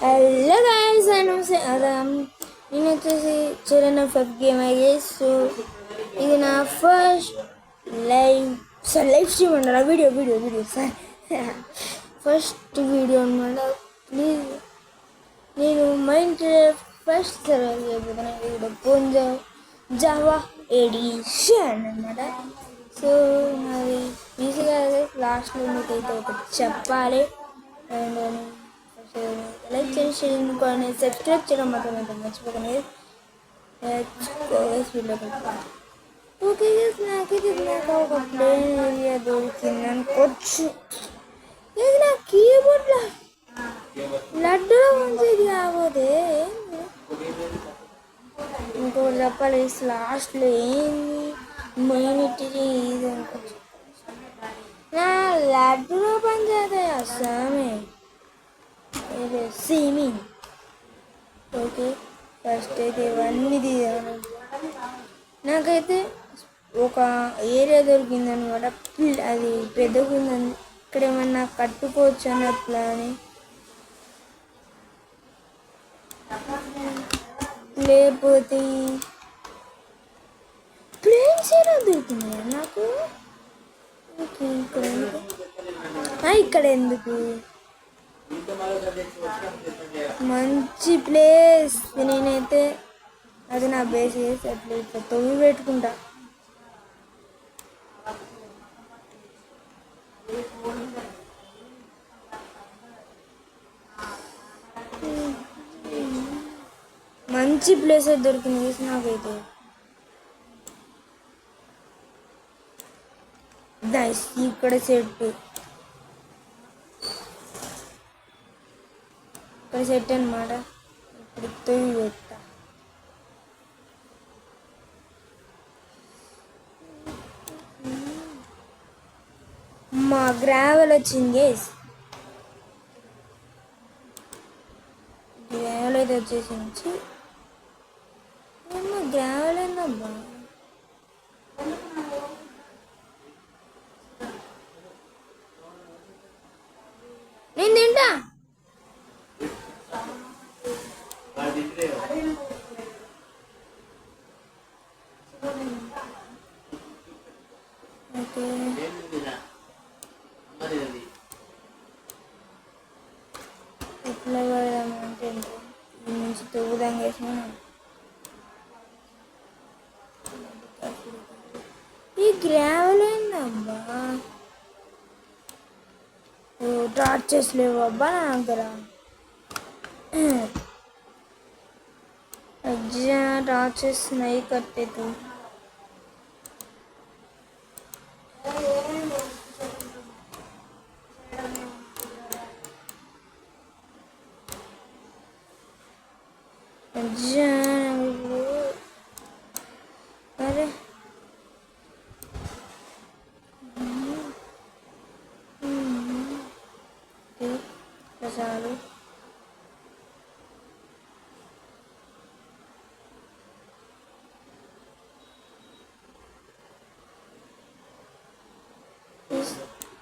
Hello guys, నేను వచ్చేసి Charan Feb game అయ్యేస్. So ఇది నా ఫస్ట్ లైవ్ స్ట్రీమ్ అన్నమాట. వీడియో సార్ ఫస్ట్ వీడియో అనమాట. ప్లీజ్ నేను మైండ్ ఫస్ట్ సర్వైవ్ చేయబోతున్నా. ఇది కొంచెం జావా ఎడిషన్ అనమాట. సో అది ఈజీగా లాస్ట్లో మీకైతే ఒకటి చెప్పాలి. అండ్ లైక్ చేయండి, షేర్ చేసుకోండి, సబ్స్క్రైబ్ చేయడం మాత్రం అయితే మర్చిపోకండి. ఓకే, నాకు ఒక ప్లేన్ ఏరియా దొరికింది అనుకోవచ్చు. ఇది నా కీబోర్డ్లో లడ్డూలో మంచిది కాకపోతే ఇంకోటి చెప్పాలి. లాస్ట్లో ఏంది మైనిటీ ఇది అనుకోవచ్చు. నా లడ్డూలో పనిచేస్తాయి అస్సామే సేమి. ఓకే, ఫస్ట్ అయితే ఇవన్నీ తీయాలి. నాకైతే ఒక ఏరియా దొరికింది అనమాట. అది పెద్దగా ఉందని ఇక్కడ ఏమన్నా కట్టుకోవచ్చు అన్నట్లు అని. లేకపోతే ప్లేన్స్ ఏదో దొరికింది నాకు. ఇక్కడ ఎందుకు మంచి ప్లేస్. నేనైతే అది నా బేస్ చేసి అట్లా ఇట్లా తొమ్మి పెట్టుకుంటా. మంచి ప్లేస్ అయితే దొరికింది నాకైతే. దైస్ ఇక్కడ సెట్ అనమాట. ఇప్పుడు తొమ్మి పెట్టా. మా గ్రావెల్ వచ్చింది. గ్రావెల్ అయితే వచ్చేసింది. గ్రావెల్ ఏందబ్బా, నేను తింటా. ఓకే, ఎట్లా అంటే ఈ నుంచి తవ్వుదాం వేసిన. ఈ గ్రావెల్ ఏందబ్బా, టార్చెస్ లేవు అబ్బా నా దగ్గర. టార్చెస్ నై కట్టే తూ अरे चालू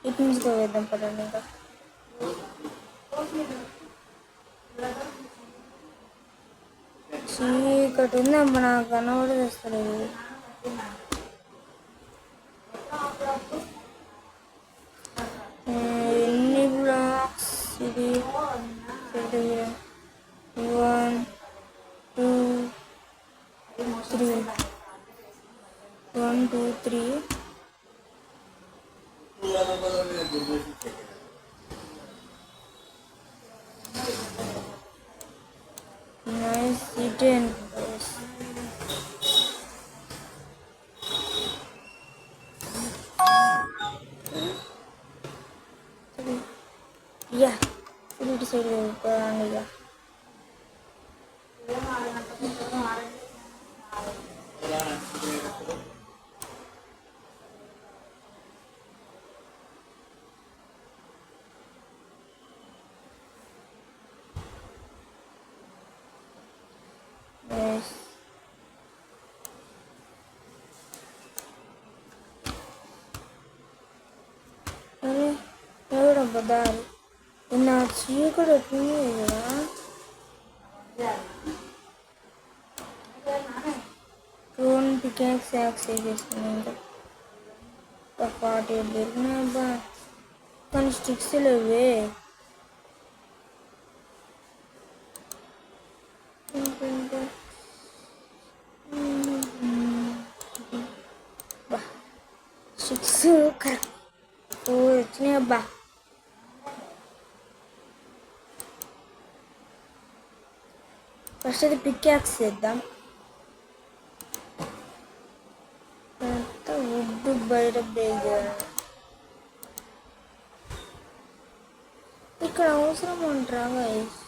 ఇటు నుంచి పోయేద్దాం పదండి. ఇంకా చీకటి ఉందమ్మా, నాకు కనబడి తెస్తలేదు. ఎన్ని బ్లాక్స్ ఇది? 1 2 3 1 2 3 nice hidden place. Ya, ini bisa dilakukan ya. Yes. Ini udah bedal. Ini chikadu eట్లుంది కదా. స్టోన్ పికాక్స్ యాక్సెస్ చేసుకున్నాను. ఇంకా 48 దొరికినాయి అబ్బా, కానీ స్టిక్స్ లేవే. స్టిక్స్ కరెక్ట్ వచ్చినాయి అబ్బా. ఫస్ట్ అయితే పికాక్స్ చేద్దాం. వుడ్ బయట బ్రేక్ చేయాలి. ఇక్కడ అవసరం ఉంటారా గైస్?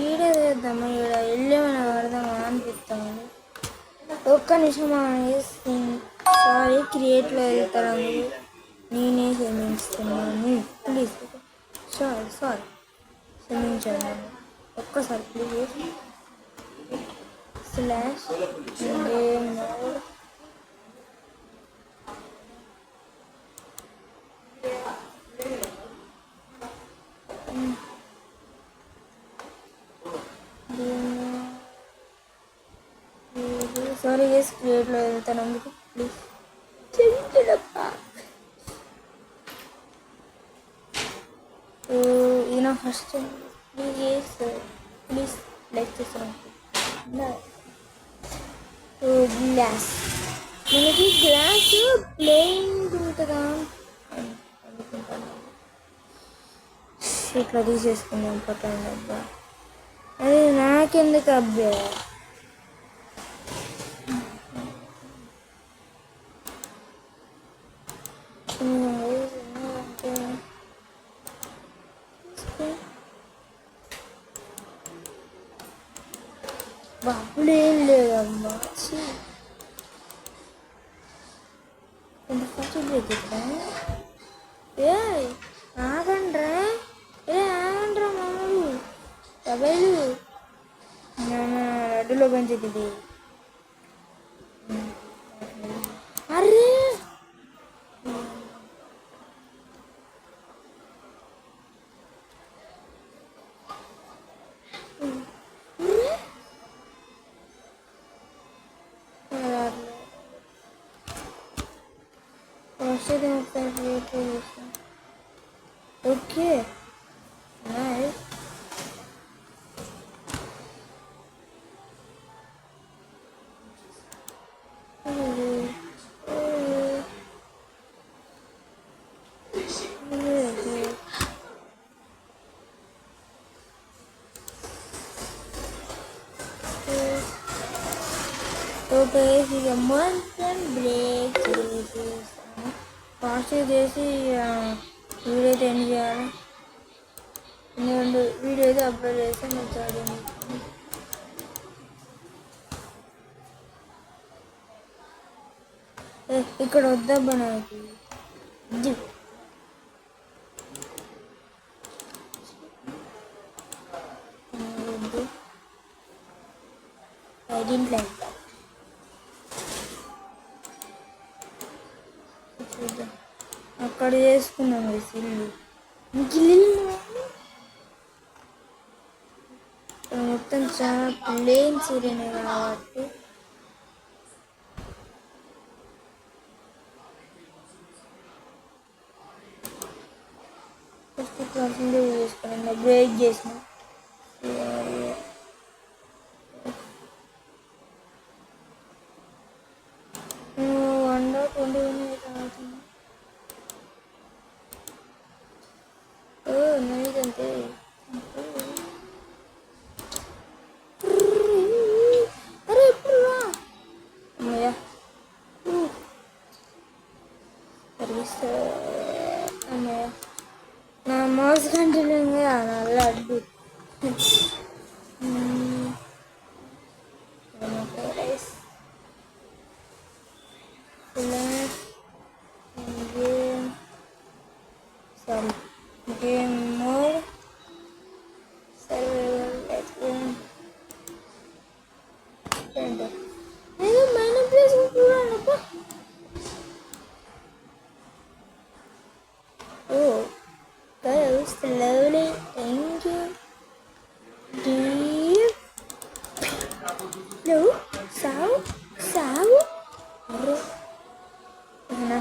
ఈడేద్దామా? ఈడ వెళ్ళేమైనా పడదామా అనిపిస్తాము. ఒక్క నిమిషం సారీ, క్రియేట్లో వెళ్తారా? నేనే క్షమిస్తున్నాను, ప్లీజ్. సారీ క్షమించండి, ఒక్కసారి please. Slash game mode sorry guys, క్రియేట్లో వెళ్తాను అందుకు ప్లీజ్ క్షమించడప్పా. ఇది నా ఫస్ట్. ప్లీజ్ లైక్ చేస్తాను. గ్లాస్, మనకి గ్లాస్ ప్లేయింగ్ ఉంటుందా అనుకుంటాను. ఇట్లా తీసేసుకుందాం పట్టండి అబ్బా. అది నాకెందుకు అబ్బా? బాబులు ఏం లేదమ్మా. ఎంత ఫస్ట్ బ్రేక్ ఏ ఆగండ్రా, ఆగండ్రా మామూలు డబ్బైలు లడ్డులో పెంచేది. అరే ఓకే నైస్. ఓకే, ఇక మొత్తం బ్రేక్ చేసేసాను. ఫాస్ట్ చేసి వీడియో అయితే ఎండ్ చేయాలి. ఎందుకంటే వీడియో అయితే అప్లోడ్ చేస్తే నేను చాలండి. ఇక్కడ వద్దబ్బా నాకు. I didn't like that. అక్కడ చేసుకున్నాం ఇల్లు. ఇంక ఇల్లు మొత్తం చాలా ప్లేన్ సీరియనే కాబట్టి ఫస్ట్ క్లాస్ చేసుకున్నాం. బ్రేక్ చేసిన ఇదంతే. అరే ఎప్పుడు అమ్మయ్యా అమ్మయ్య, నా మౌస్ కంటిన్యూగా నా అడ్డు.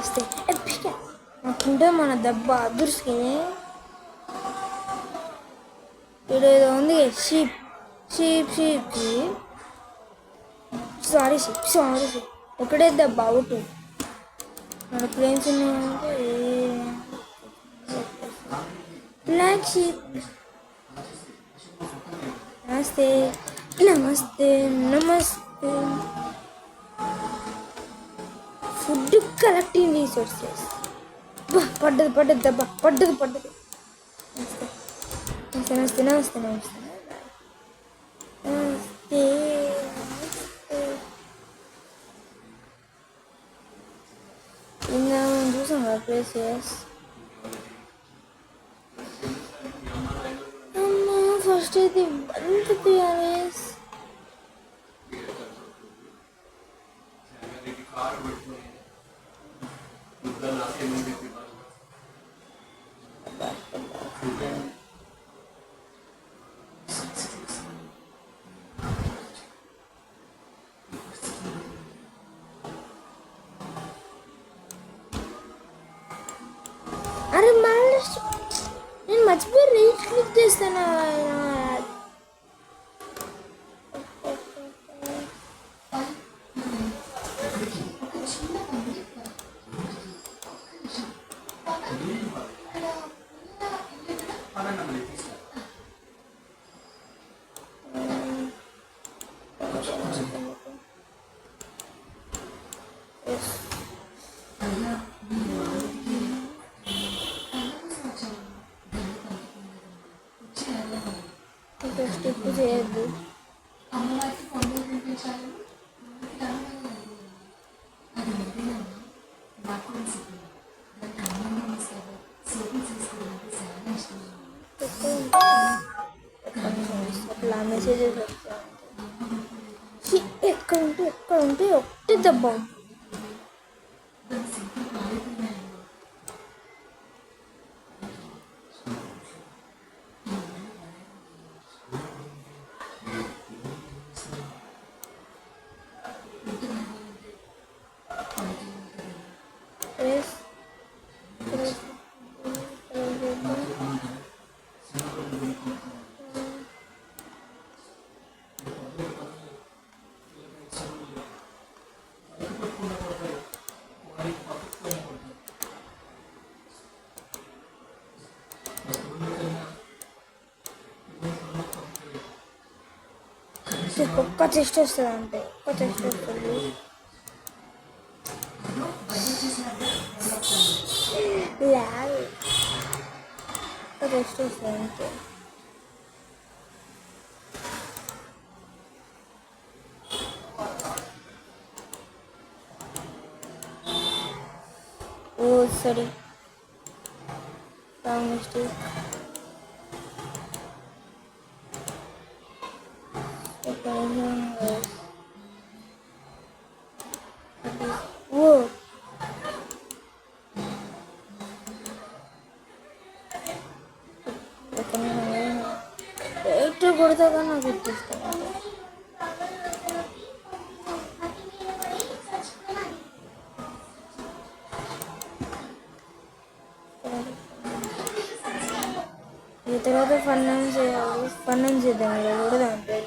వస్తే ఎప్పిక నాకుంటే మన దెబ్బ అదుర్సుకి ఏదో ఉంది sheep sheep sheep sheep sorry sheep sorry sheep ఒకటే దెబ్బ అవుట్ మన ప్లేన్స్ ఉన్నాయంటే బ్లాక్ షీప్ నమస్తే నమస్తే నమస్తే ఫుడ్ కలెక్టింగ్ రీసోర్సెస్ పడ్డది దెబ్బ పడ్డది నమస్తే నమస్తే నమస్తే నమస్తే నమస్తే ఇంకా మనం చూసాం కదా ప్లేసెస్ ఫస్ట్ అయితే ఎంత పిఆర్ఎస్ అరే మళ్ళీ నేను మర్చిపోయి రైట్ క్లిక్ చేస్తాను స్టిక్ చేయొద్దు అట్లా మెసేజెస్ ఎక్కడ ఉంటే ఒకటి దెబ్బ ఒక్క చెస్ట్ వస్తుంది అంతే ఒక్క చెస్ట్ వస్తుంది ల్యాగ్ ఒక్క చెస్ట్ వస్తుంది అంతే ఓ సారీ రాంగ్ మిస్టేక్ కొడతాగా నాకు గుర్తిస్తాను ఈ తర్వాత ఫన్నం చేయాలి ఫన్నం చేద్దాం ఇలా కూడా దాంట్లో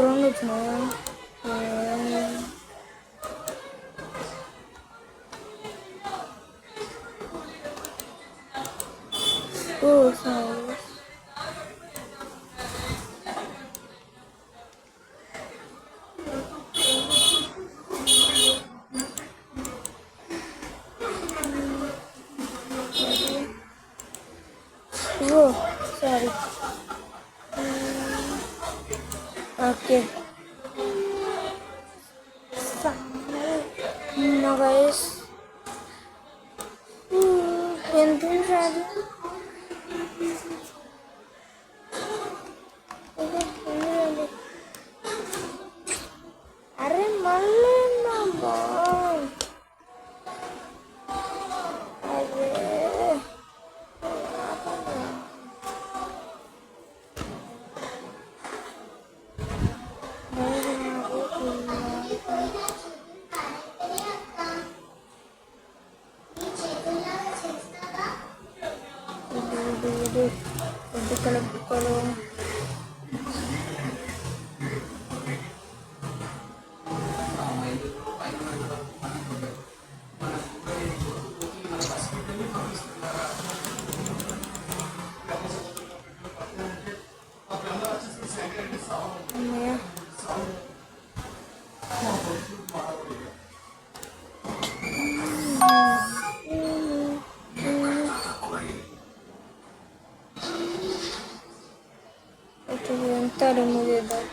రెండు వచ్చినాయా sorry. Oh, sorry. Okay. No guys. Anything ready? अरे मल्ले ना बोल अरे కుక్కలు ఎంత రిమూవ్ చేద్దాం.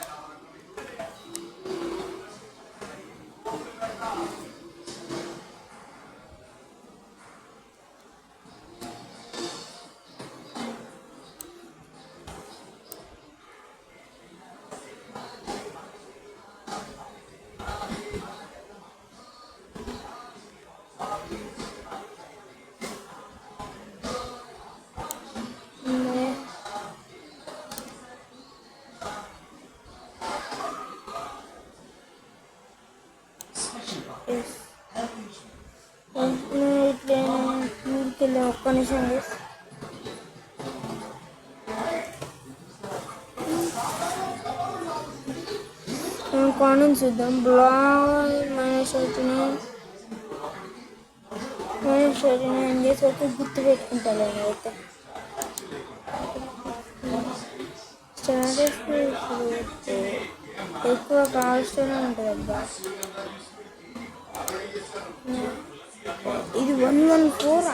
ఇట్లా ఒక్క నిమిషం కామెంట్స్ చూద్దాం. బ్లాగ్ -39 చేసి ఒక గుర్తు పెట్టుకుంటాను అయితే స్టాటస్ ఎక్కువ కాల్స్తూనే ఉంటుంది అబ్బా. ఇది 114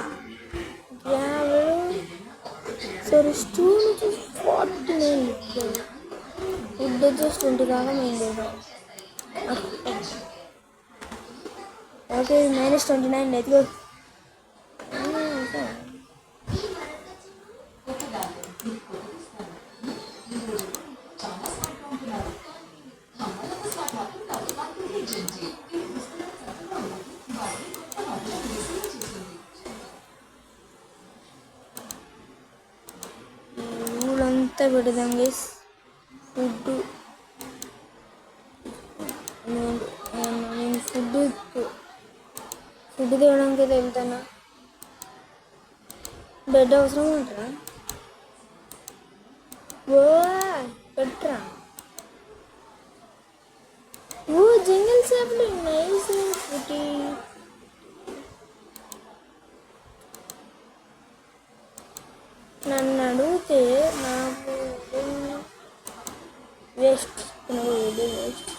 సరే స్టూల్ 49 ఫుడ్ వచ్చేసి 20 దాకా మేము లేదు. ఓకే -29 ఎత్తుకో. ఊళ్ళంతా పెడదాం గైస్. నేను ఫుడ్ తేవడానికి అయితే వెళ్తానా. బెడ్ అవసరం ఉంటారా? ఓ పెట్టరా. ఓ జంగల్ చేపలు నైస్ ఫుటీ. నన్ను అడిగితే నాకు వేస్ట్ వేస్ట్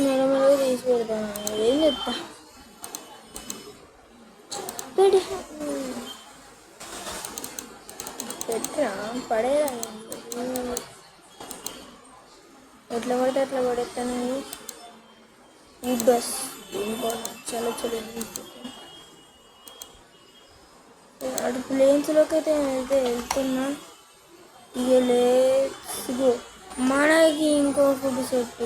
మెల్లమెల్లగా తీసి పెడతాను. ఏం చెప్తా పెట్టరా పడేరా. ఎట్లా పడితే అట్లా పడేస్తాను. బస్ ఇంకో చాలా చాలా అటు ప్లేన్స్లోకి అయితే వెళ్తున్నా. ఇక లేదు మనకి ఇంకో ఫుడ్ సెట్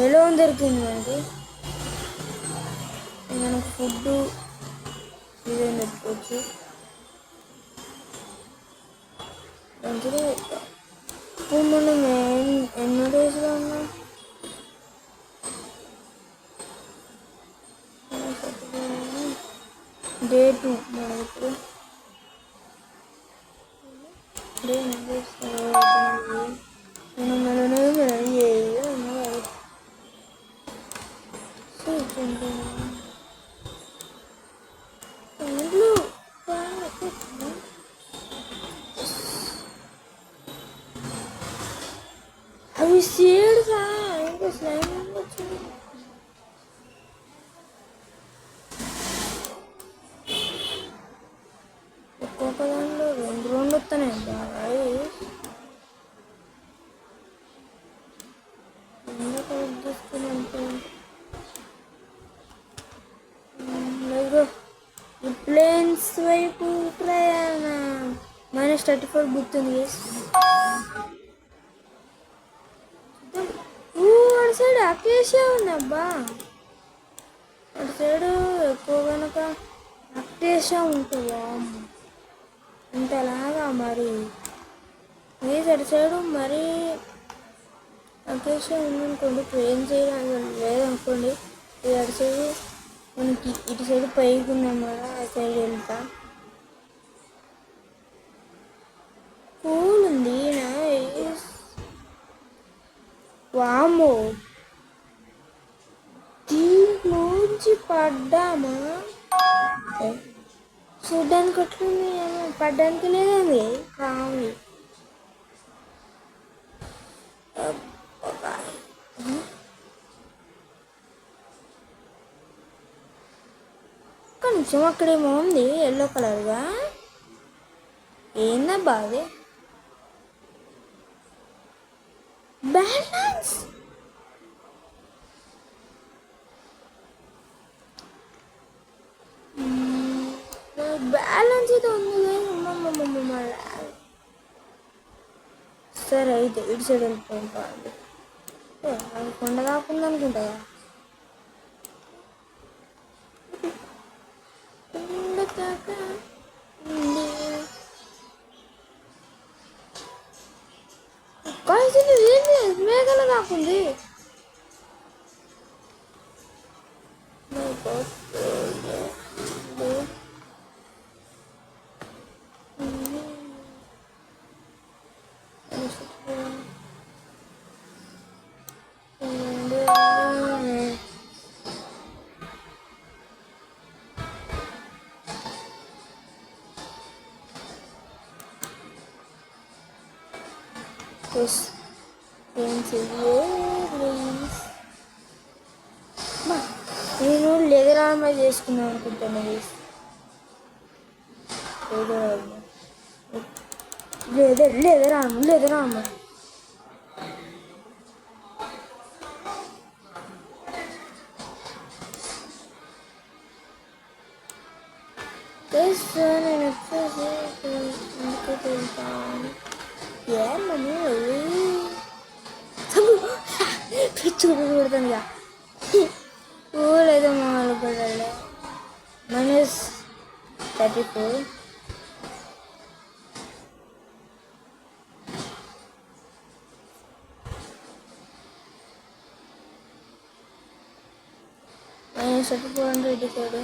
మెలోన్ దొరికింది మనకి ఫుడ్ ఇదేం పెట్టుకోవచ్చు. మంచిగా ఇప్పుడు మనం ఎన్నో డేస్లో ఉన్నాం. డే 2 మనం ఇప్పుడు డే అవి సీడ్సా ఇంకా స్లైమ్ వచ్చింది. ఒక్కొక్క దాంట్లో రెండు వస్తున్నాయి బాగా. ప్లేన్స్ వైపు -34 గుర్తుంది. అటు సైడ్ అకేషియా ఉందబ్బా. అటు సైడ్ ఎక్కువ కనుక అకేషియా ఉంటుందా ఇంతలాగా. మరి అటు సైడు మరి అకేషియా ఉందనుకోండి, ట్రైన్ చేయడానికి లేదనుకోండి, అటు సైడ్ మనకి ఇటు సైడ్ పైకి ఉన్నాం కదా ఆ సైడ్ వెళ్తా. కూల్ ఉంది నైస్. వామో దీంట్లోంచి పడ్డామా? చూడ్డానికి అట్లుంది, ఏమో పడ్డానికి లేదండి కావాలి. కొంచెం అక్కడేమో ఉంది ఎల్లో కలర్గా, ఏందబ్బా అది? బ్యాలెన్స్ బ్యాలెన్స్ అయితే ఉంది. సరే అయితే ఇటు సైడ్ వెళ్ళిపోయింది. కొండ కాకుండా అనుకుంటా మేఘాలు కాకుంది. నేను లెదర్ ఆర్మర్ చేసుకున్నాను అనుకుంటాను. లెదర్ ఆర్మర్ నేను పిచ్చి కొడుతుంది ఊరేదో మామూలు పడాలి. -34 -34 డిసైడ్.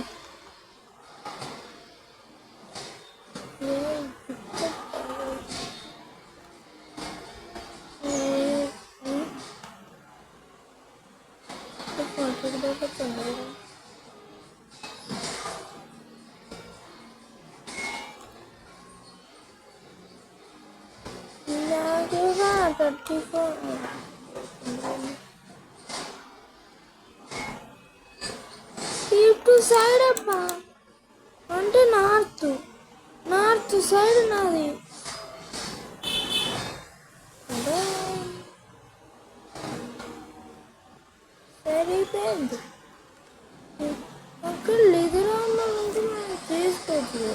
ఇటు సైడ్ అబ్బా, అంటే నార్త్ సైడ్ నాది. సరిపోయింది. అక్కడ లెదరాల్లో నుంచి మనం చేసుకోవచ్చు.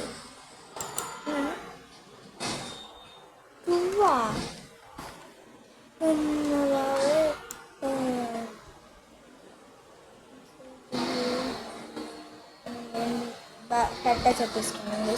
పువ్వా కరెక్ట్గా చెప్పేసుకున్నాను.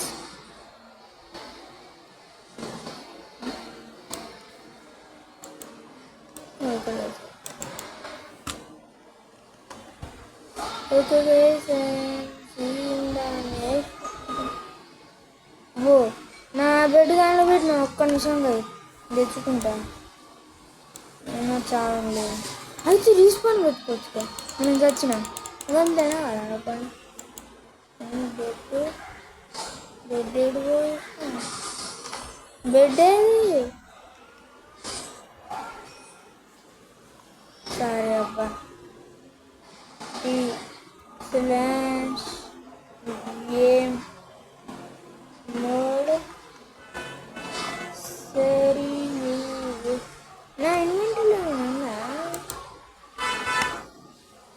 ఓ నా బెడ్ దానిలో పెట్టిన ఒక్క నిమిషం తెచ్చుకుంటాను. నేను చాలా లేదు అయితే రీస్పాన్ పెట్టుకోవచ్చు. నేను చచ్చిన అదంతేనా కదా పని. బెడ్ ఏది? సరే అబ్బా గేమ్ మోడ్ సరి. నా ఇన్వెంటరీలో ఉందా?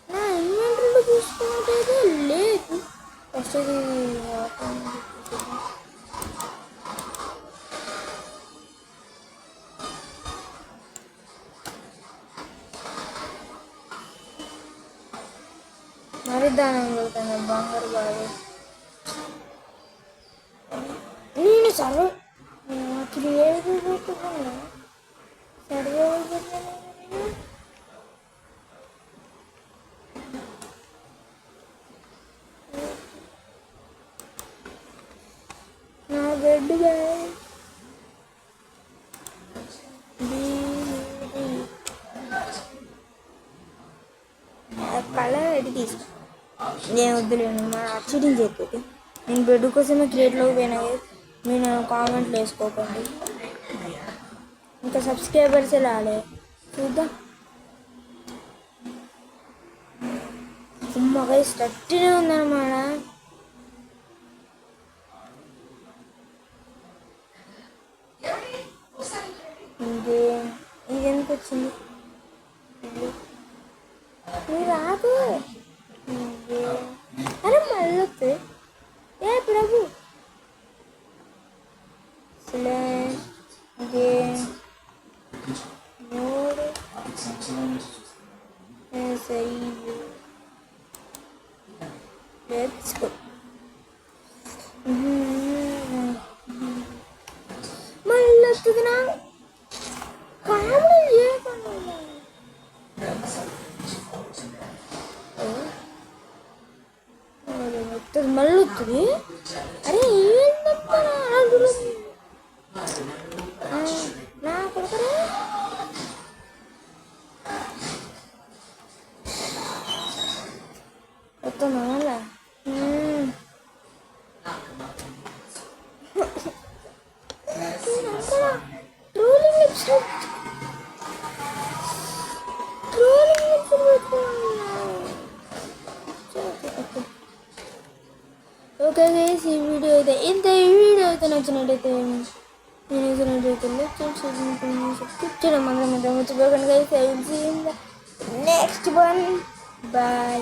నా ఇన్వెంటరీలో చూసుకున్నట్టయితే లేదు. ఫస్ట్ మరి దానం వెళ్తాను బంగారు బాగా. నేను సర్వే క్రియేటివ్ పెట్టుకున్నా. సర్వే బెడ్ కలర్ అయితే తీసుకో. నేను వద్దులేను, మా చీటింగ్ చెప్పేది. నేను బెడ్ కోసమే క్రియేట్లోకి పోయినా. నేను కామెంట్లు వేసుకోకండి, ఇంకా సబ్స్క్రైబర్స్ రాలే. చూద్దాం. అమ్మగా స్ట్రక్ట్నే ఉందన్నమాట. ఇంకే ఇది ఎందుకు వచ్చింది? రాదు. అరే మళ్ళీ వస్తుంది. ఏ ప్రభు మూడు సైజు. Let's go. మళ్ళీ వస్తుంది నా కామెడీ చేయకుండా. మళ్ళీ వస్తుంది. అరే ఏంటంటే నా కొడుకరా. వస్తుందా మళ్ళా? ట్రోలింగ్ లిప్స్టిక్ ఓకే గైస్, ఈ వీడియో అయితే ఈ వీడియో అయితే నచ్చినట్టయితే సబ్స్క్రైబ్ చేయడం మర్చిపోకండి guys. I will see in the next one. Bye.